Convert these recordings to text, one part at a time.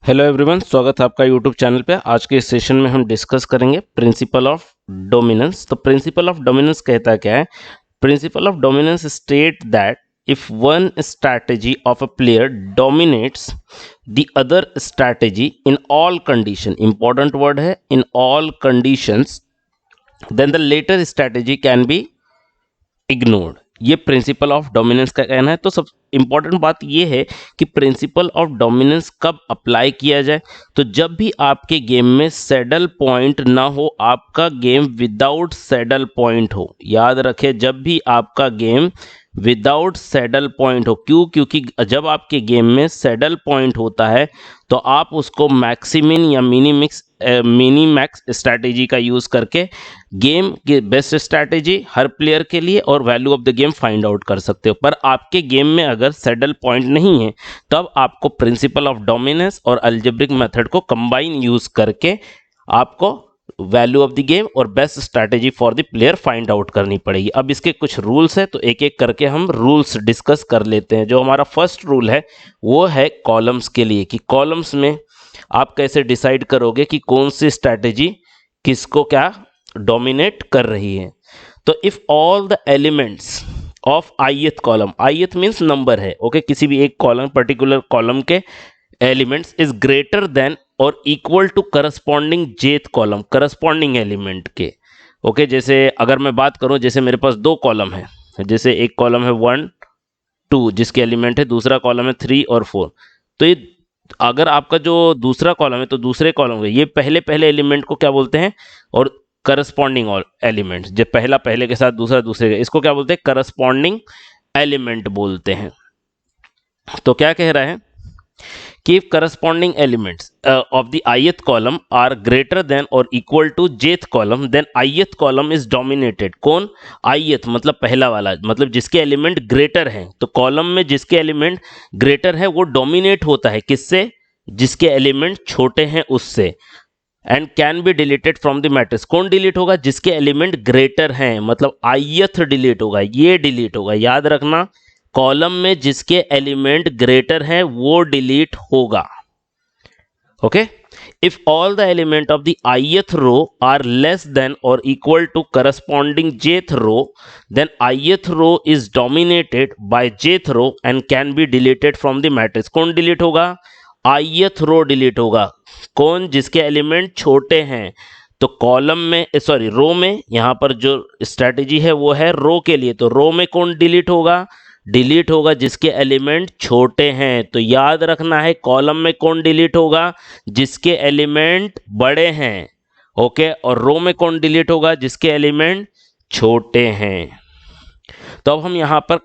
Hello everyone, स्वागत है आपका यूट्यूब चैनल पे। आज के इस सेशन में हम डिस्कस करेंगे प्रिंसिपल ऑफ डोमिनेंस। तो प्रिंसिपल ऑफ डोमिनेंस कहता क्या है? Principle of dominance state that if one strategy of a player dominates the other strategy in all condition, important word है in all conditions, then the latter strategy can be ignored. ये principle of dominance का कहना है। तो सब important बात ये है कि प्रिंसिपल ऑफ डोमिनेंस कब अप्लाई किया जाए? तो जब भी आपके गेम में सैडल पॉइंट ना हो, आपका गेम विदाउट सैडल पॉइंट हो। याद रखें, जब भी आपका गेम विदाउट सैडल पॉइंट हो। क्यों? क्योंकि जब आपके गेम में सैडल पॉइंट होता है तो आप उसको मैक्सिमिन या मिनी मैक्स स्ट्रैटेजी का यूज करके गेम की बेस्ट स्ट्रैटेजी हर प्लेयर के लिए और value of the game find out कर सकते हो। पर आपके गेम में अगर सैडल पॉइंट नहीं है तब आपको प्रिंसिपल ऑफ डोमिनेंस और अलजेब्रिक मेथड को कंबाइन यूज करके आपको वैल्यू ऑफ द गेम और best strategy for the player find out करनी पड़ेगी। अब इसके कुछ रूल्स है, तो एक एक करके हम रूल्स डिस्कस कर लेते हैं। जो हमारा फर्स्ट रूल है वो है कॉलम्स के लिए, कि कॉलम्स में आप कैसे डिसाइड करोगे कि कौन सी स्ट्रैटेजी किसको क्या डोमिनेट कर रही है। तो if all the elements of ith column, ith means number है, ओके, किसी भी एक कॉलम, पर्टिकुलर कॉलम के एलिमेंट्स इज ग्रेटर देन और equal to corresponding jth column, corresponding element के। ओके, जैसे अगर मैं बात करूं, जैसे मेरे पास दो कॉलम है, जैसे एक कॉलम है 1 2 जिसके एलिमेंट है, दूसरा कॉलम है 3 और 4। तो ये अगर आपका जो दूसरा कॉलम है तो दूसरे कॉलम है, ये पहले पहले एलिमेंट को क्या बोलते हैं, और करस्पॉन्डिंग एलिमेंट्स, जब पहला पहले के साथ दूसरा दूसरे के, इसको क्या बोलते हैं? करस्पॉन्डिंग एलिमेंट बोलते हैं। तो क्या कह रहा है कि if corresponding elements of the ith column are greater than or equal to jth column, then ith column is dominated। कौन? ith मतलब पहला वाला, मतलब जिसके एलिमेंट ग्रेटर हैं। तो कॉलम में जिसके एलिमेंट ग्रेटर है वो डोमिनेट होता है, किससे? जिसके एलिमेंट छोटे हैं उससे। And can be deleted from the matrix. कौन डिलीट होगा? जिसके एलिमेंट ग्रेटर हैं, मतलब ith डिलीट होगा, ये डिलीट होगा। याद रखना, कॉलम में जिसके एलिमेंट ग्रेटर हैं वो डिलीट होगा। Okay, if all the element of the ith row are less than और equal to corresponding jth row, then ith row is dominated by jth row and can be deleted from the matrix. कौन delete होगा? ith row delete होगा। कौन? जिसके element छोटे हैं। तो column में, सॉरी, रो में, यहां पर जो स्ट्रैटेजी है वो है रो के लिए। तो रो में कौन डिलीट होगा? डिलीट होगा जिसके एलिमेंट छोटे हैं। तो याद रखना है, कॉलम में कौन डिलीट होगा? जिसके एलिमेंट बड़े हैं। ओके, और रो में कौन डिलीट होगा? जिसके एलिमेंट छोटे हैं। तो अब हम यहां पर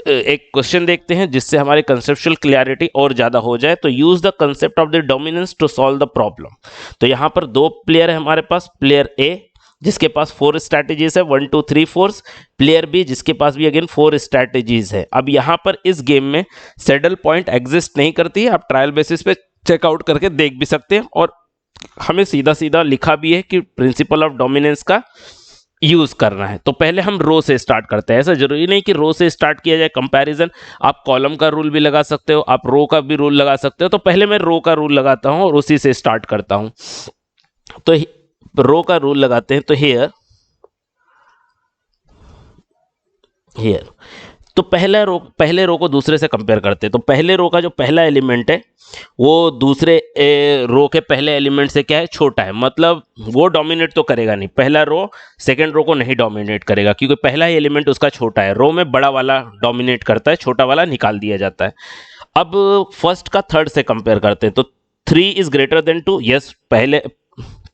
एक क्वेश्चन देखते हैं जिससे हमारी कंसेप्चुअल क्लियरिटी और ज्यादा हो जाए। तो use the concept of the dominance to solve the problem. तो यहां पर दो प्लेयर है हमारे पास, प्लेयर ए जिसके पास 4 स्ट्रैटेजीज है, 1 2 3 4, प्लेयर बी जिसके पास भी अगेन 4 स्ट्रैटेजीज है। अब यहां पर इस गेम में सैडल पॉइंट एग्जिस्ट नहीं करती है। आप ट्रायल बेसिस पे चेकआउट करके देख भी सकते हैं, और हमें सीधा सीधा लिखा भी है कि प्रिंसिपल ऑफ डोमिनेंस का यूज करना है। तो पहले हम रो से स्टार्ट करते हैं। ऐसा जरूरी नहीं कि रो से स्टार्ट किया जाए कंपैरिजन, आप कॉलम का रूल भी लगा सकते हो, आप रो का भी रूल लगा सकते हो। तो पहले मैं रो का रूल लगाता हूं और उसी से स्टार्ट करता हूं। तो रो का रूल लगाते हैं। तो हियर तो पहले रो को दूसरे से कंपेयर करते हैं। तो पहले रो का जो पहला एलिमेंट है वो दूसरे रो के पहले एलिमेंट से क्या है? छोटा है। मतलब वो डोमिनेट तो करेगा नहीं, पहला रो सेकंड रो को नहीं डोमिनेट करेगा, क्योंकि पहला ही एलिमेंट उसका छोटा है। रो में बड़ा वाला डोमिनेट करता है, छोटा वाला निकाल दिया जाता है। अब फर्स्ट का थर्ड से कंपेयर करते हैं। तो 3 इज ग्रेटर देन 2, यस,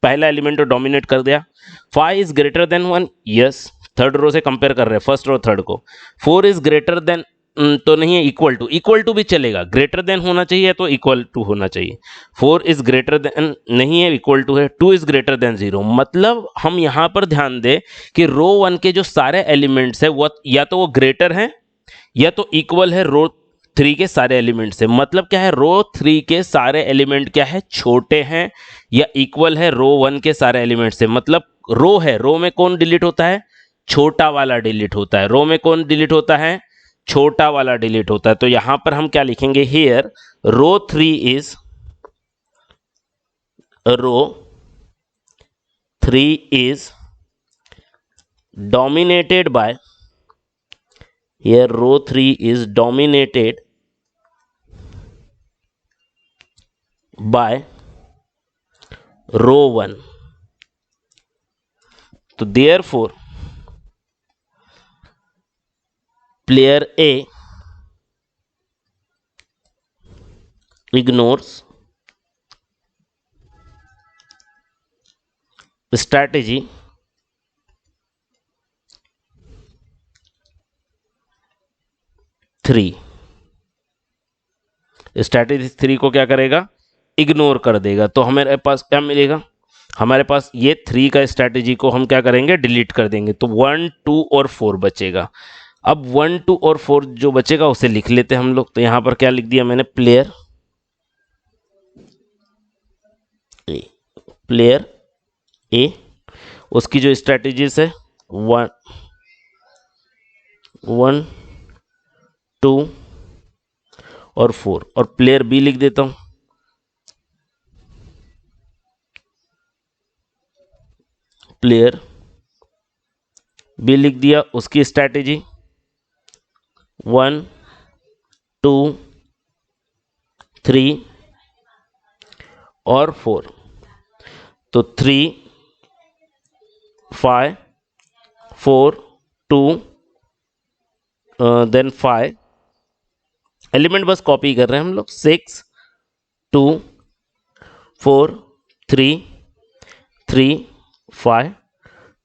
पहला एलिमेंट तो डोमिनेट कर दिया। 5 is greater than 1, yes, third row से कंपेयर कर रहे हैं, फर्स्ट रो थर्ड को। 4 इज ग्रेटर देन, तो नहीं है, इक्वल टू भी चलेगा, ग्रेटर देन होना चाहिए तो इक्वल टू होना चाहिए। 4 इज ग्रेटर देन नहीं है, इक्वल टू है। 2 इज ग्रेटर देन 0। मतलब हम यहां पर ध्यान दें कि रो 1 के जो सारे एलिमेंट्स है वो या तो वो ग्रेटर हैं या तो इक्वल है रो 3 के सारे एलिमेंट से। मतलब क्या है? रो 3 के सारे एलिमेंट क्या है? छोटे हैं या इक्वल है रो 1 के सारे एलिमेंट से। मतलब रो है, रो में कौन डिलीट होता है? छोटा वाला डिलीट होता है। रो में कौन डिलीट होता है? छोटा वाला डिलीट होता है। तो यहां पर हम क्या लिखेंगे? Here row 3 is row 3 is dominated by, here row 3 is dominated by row 1. तो therefore player A ignores strategy 3. Strategy 3 को क्या करेगा, इग्नोर कर देगा। तो हमारे पास क्या मिलेगा, हमारे पास ये 3 का स्ट्रैटेजी को हम क्या करेंगे, डिलीट कर देंगे। तो 1 2 और 4 बचेगा। अब 1 2 और 4 जो बचेगा उसे लिख लेते हैं हम लोग। तो यहां पर क्या लिख दिया मैंने, प्लेयर ए, उसकी जो स्ट्रैटेजीज है 1 2 और 4, और प्लेयर बी लिख देता हूं। प्लेयर बी लिख दिया, उसकी स्ट्रैटेजी 1 2 3 और 4। तो 3 5 4 2 देन 5, एलिमेंट बस कॉपी कर रहे हैं हम लोग, 6 2 4 3 3 5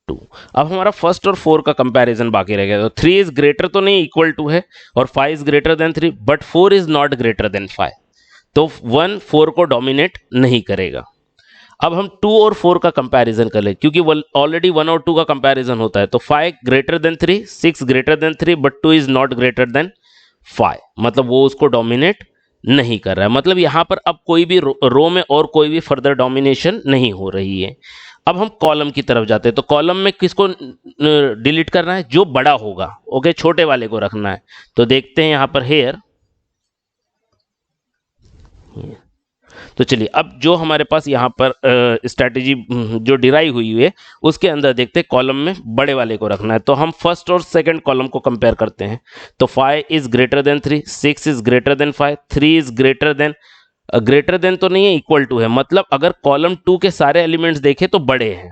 2। अब हमारा फर्स्ट और 4 का कंपैरिजन बाकी रह गया। तो 3 इज ग्रेटर तो नहीं, इक्वल टू है, और 5 is greater than 3, but 4 is not greater than 5। तो 1 4 को डोमिनेट नहीं करेगा। अब हम 2 और 4 का कंपैरिजन कर ले, क्योंकि ऑलरेडी 1 और 2 का कंपैरिजन होता है। तो 5 greater than 3, 6 greater than 3, but 2 is not greater than 5, मतलब वो उसको डोमिनेट नहीं कर रहा है। मतलब यहां पर अब कोई भी रो में और कोई भी फर्दर डोमिनेशन नहीं हो रही है। अब हम कॉलम की तरफ जाते हैं। तो कॉलम में किसको डिलीट करना है, जो बड़ा होगा, ओके, छोटे वाले को रखना है। तो देखते हैं यहां पर हेयर। तो चलिए, अब जो हमारे पास यहाँ पर स्ट्रैटेजी जो डिराइव हुई है उसके अंदर देखते हैं, कॉलम में बड़े वाले को रखना है। तो हम फर्स्ट और सेकंड कॉलम को कंपेयर करते हैं। तो 5 is greater than 3, 6 is greater than 5, 3 is greater then तो नहीं है, इक्वल टू है। मतलब अगर कॉलम 2 के सारे एलिमेंट्स देखें तो बड़े हैं।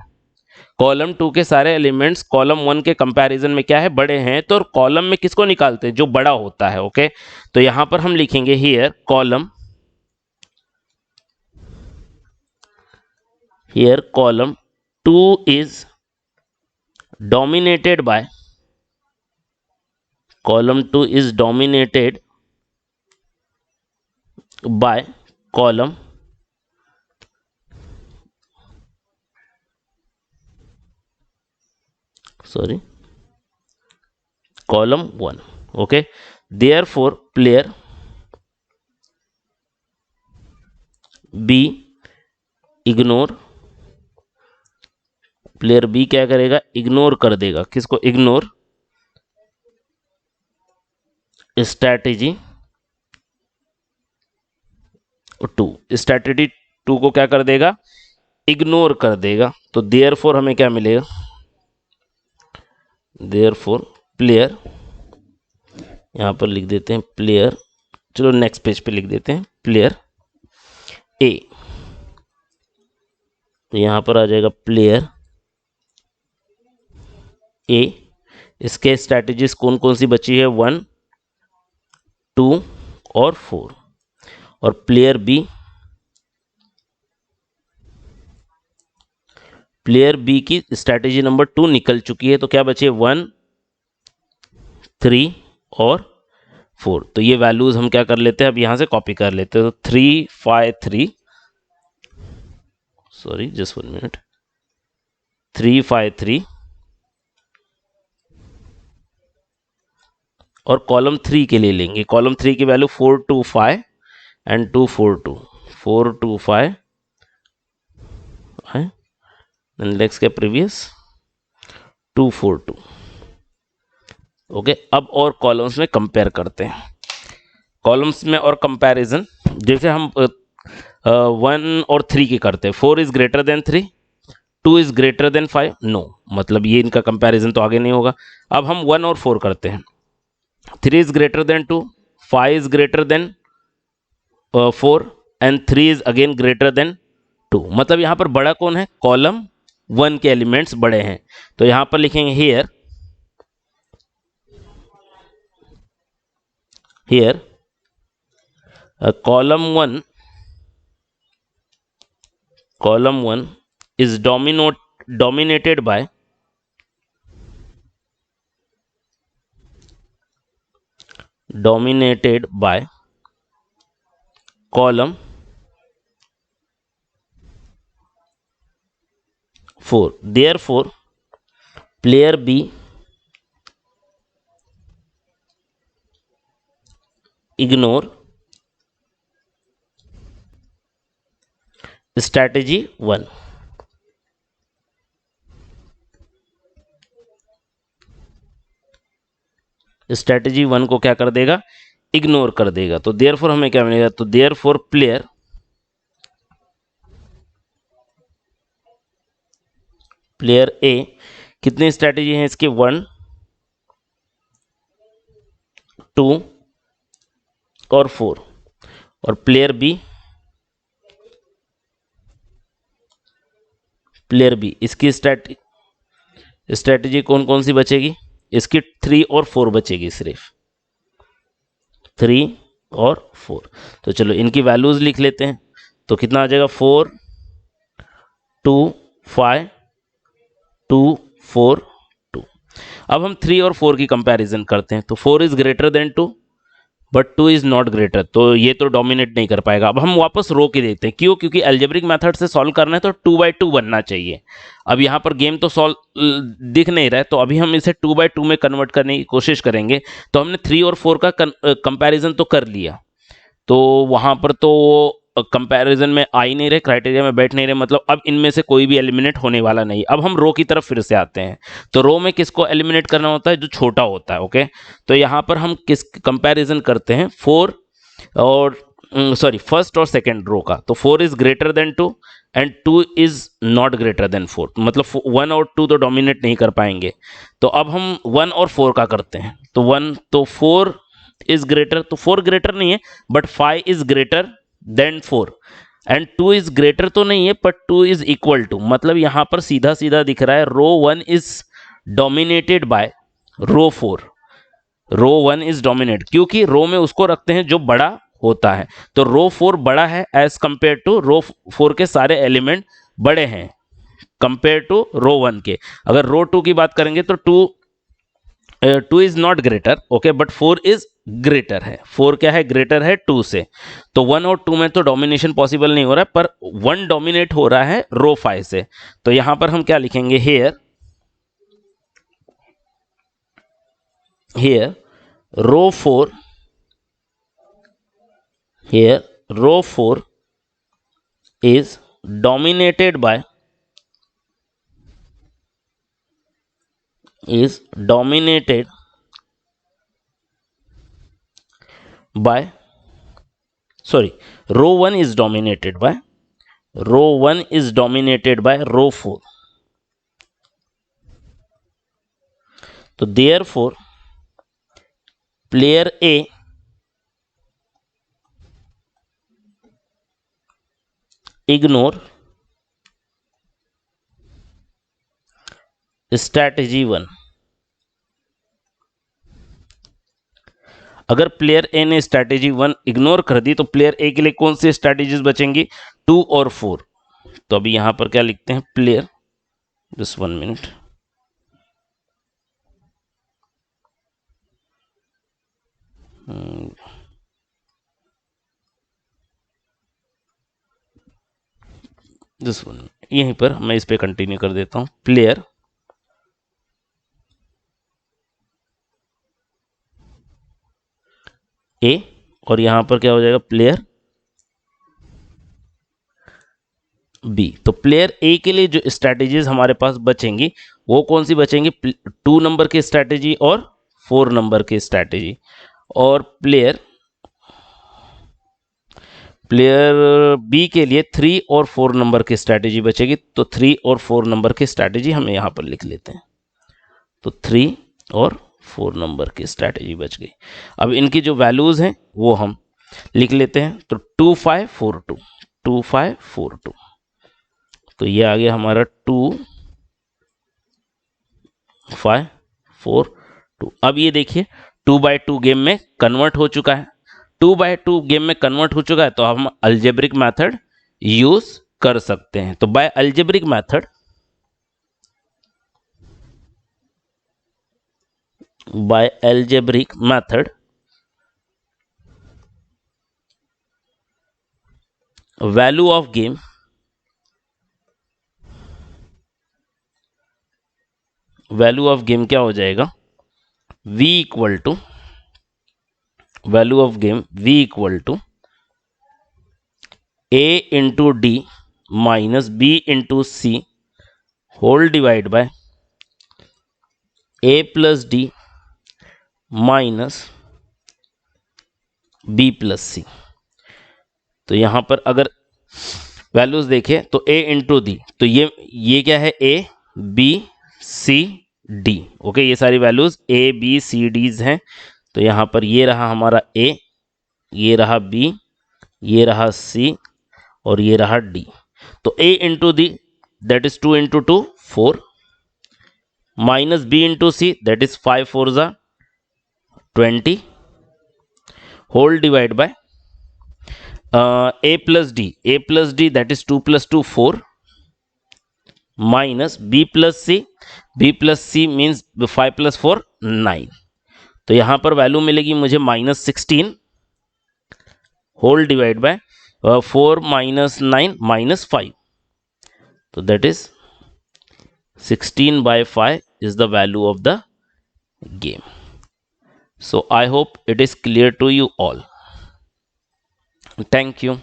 कॉलम 2 के सारे एलिमेंट्स कॉलम 1 के कंपैरिजन में क्या है, बड़े हैं। तो कॉलम में किसको निकालते हैं, जो बड़ा होता है, ओके। तो यहां पर हम लिखेंगे here column, here column 2 is dominated by, column 2 is dominated by column column 1, okay। therefore player B ignore, player B क्या करेगा, इग्नोर कर देगा। किसको, इग्नोर स्ट्रैटेजी 2, स्ट्रैटेजी 2 को क्या कर देगा, इग्नोर कर देगा। तो देयरफॉर हमें क्या मिलेगा, देयरफॉर प्लेयर, यहां पर लिख देते हैं प्लेयर, चलो नेक्स्ट पेज पे लिख देते हैं प्लेयर ए। तो यहां पर आ जाएगा प्लेयर ए, इसके स्ट्रैटेजीज कौन कौन सी बची है, 1 2 और 4। और प्लेयर बी की स्ट्रैटेजी नंबर 2 निकल चुकी है। तो क्या बचे, 1 3 और 4। तो ये वैल्यूज हम क्या कर लेते हैं, अब यहां से कॉपी कर लेते हैं। तो 3 5 3, सॉरी जस्ट 1 मिनट, 3 5 3, और कॉलम 3 के लिए लेंगे। कॉलम 3 की वैल्यू 4 2 5 एंड 2 4 2, 4 2 5 है, नेक्स्ट के प्रीवियस 2 4 2, ओके। अब और कॉलम्स में कंपेयर करते हैं। कॉलम्स में और कंपैरिजन, जैसे हम 1 और 3 की करते हैं। 4 is greater than 3, 2 is greater than 5, no, मतलब ये इनका कंपैरिजन तो आगे नहीं होगा। अब हम 1 और 4 करते हैं। 3 is greater than 2, 5 is greater then 4 and 3 is again greater than 2। मतलब यहां पर बड़ा कौन है? कॉलम 1 के एलिमेंट्स बड़े हैं। तो यहां पर लिखेंगे here column 1 is dominated by column 4. Therefore player B ignore strategy 1। Strategy 1 को क्या कर देगा? इग्नोर कर देगा। तो देयरफॉर हमें क्या मिलेगा? तो देयरफॉर प्लेयर ए, कितनी स्ट्रेटेजी है इसके? 1, 2 और 4। और प्लेयर बी इसकी स्ट्रेटेजी कौन कौन सी बचेगी? इसकी 3 और 4 बचेगी, सिर्फ 3 और 4। तो चलो इनकी वैल्यूज लिख लेते हैं। तो कितना आ जाएगा? 4 2 5 2 4 2। अब हम 3 और 4 की कंपैरिजन करते हैं। तो 4 is greater than 2 but 2 is not greater, तो ये तो डोमिनेट नहीं कर पाएगा। अब हम वापस रो के देखते हैं। क्यों? क्योंकि अलजेब्रिक मेथड से सॉल्व करना है तो 2/2 बनना चाहिए। अब यहाँ पर गेम तो सॉल्व दिख नहीं रहा है, तो अभी हम इसे 2/2 में कन्वर्ट करने की कोशिश करेंगे। तो हमने 3 और 4 का कंपैरिजन तो कर लिया, तो वहाँ पर तो कंपैरिजन में आ ही नहीं रहे, क्राइटेरिया में बैठ नहीं रहे, मतलब अब इनमें से कोई भी एलिमिनेट होने वाला नहीं। अब हम रो की तरफ फिर से आते हैं। तो रो में किसको एलिमिनेट करना होता है? जो छोटा होता है। ओके, तो यहाँ पर हम किस कंपैरिजन करते हैं? 4 और फर्स्ट और सेकेंड रो का। तो 4 is greater than 2 and 2 is not greater than 4, मतलब 1 और 2 तो डोमिनेट नहीं कर पाएंगे। तो अब हम 1 और 4 का करते हैं। तो 4 इज ग्रेटर, तो 4 ग्रेटर नहीं है but 5 is greater then 4 and 2 is greater तो नहीं है बट 2 इज इक्वल टू, मतलब यहां पर सीधा सीधा दिख रहा है row 1 is dominated by row 4। Row 1 is dominate, क्योंकि रो में उसको रखते हैं जो बड़ा होता है। तो रो 4 बड़ा है एज कंपेयर टू रो 4 के सारे एलिमेंट बड़े हैं कंपेयर टू रो 1 के। अगर रो 2 की बात करेंगे तो 2 is not greater, okay, but 4 is greater है। 4 क्या है? ग्रेटर है 2 से। तो 1 और 2 में तो डोमिनेशन पॉसिबल नहीं हो रहा है, पर 1 डोमिनेट हो रहा है रो 5 से। तो यहां पर हम क्या लिखेंगे? Here row 4 is dominated by row 1 is dominated by row 4। तो therefore player A ignore strategy 1। अगर प्लेयर ए ने स्ट्रैटेजी 1 इग्नोर कर दी तो प्लेयर ए के लिए कौन सी स्ट्रैटेजीज बचेंगी? 2 और 4। तो अभी यहां पर क्या लिखते हैं? प्लेयर, जस्ट 1 मिनट, यहीं पर मैं इस पे कंटिन्यू कर देता हूं। प्लेयर ए, और यहां पर क्या हो जाएगा? Player B. तो प्लेयर ए के लिए जो स्ट्रैटेजीज हमारे पास बचेंगी वो कौन सी बचेंगी? 2 नंबर की स्ट्रैटेजी और 4 नंबर की स्ट्रैटेजी। और प्लेयर बी के लिए 3 और 4 नंबर की स्ट्रैटेजी बचेगी, तो 3 और 4 नंबर की स्ट्रैटेजी हम यहाँ पर लिख लेते हैं। तो 3 और 4 नंबर की स्ट्रैटेजी बच गई। अब इनकी जो वैल्यूज हैं वो हम लिख लेते हैं। तो 2542 2542, तो ये आ गया हमारा 2542। अब ये देखिए 2x2 गेम में कन्वर्ट हो चुका है। 2x2 गेम में कन्वर्ट हो चुका है, तो हम अलजेब्रिक मेथड यूज कर सकते हैं। तो by algebraic method, value of game क्या हो जाएगा, v equal to value of game v equal to a into D minus b into C whole divide by a plus D minus b plus C. तो यहां पर अगर values देखें तो a into D, तो ये क्या है, a b c d। Okay, ये सारी values a b c d's हैं। तो यहां पर ये रहा हमारा a, ये रहा b, ये रहा c और ये रहा d। तो a into D that is 2 into 2 4 minus b into c that is 5 4 जा 20 whole divide by a plus D that is 2 plus 2 4 minus b plus C means 5 plus 4 9। तो यहां पर वैल्यू मिलेगी मुझे -16 whole divide by 4 minus 9 minus 5। तो that is 16/5 is the value of the game. So I hope it is clear to you all. Thank you.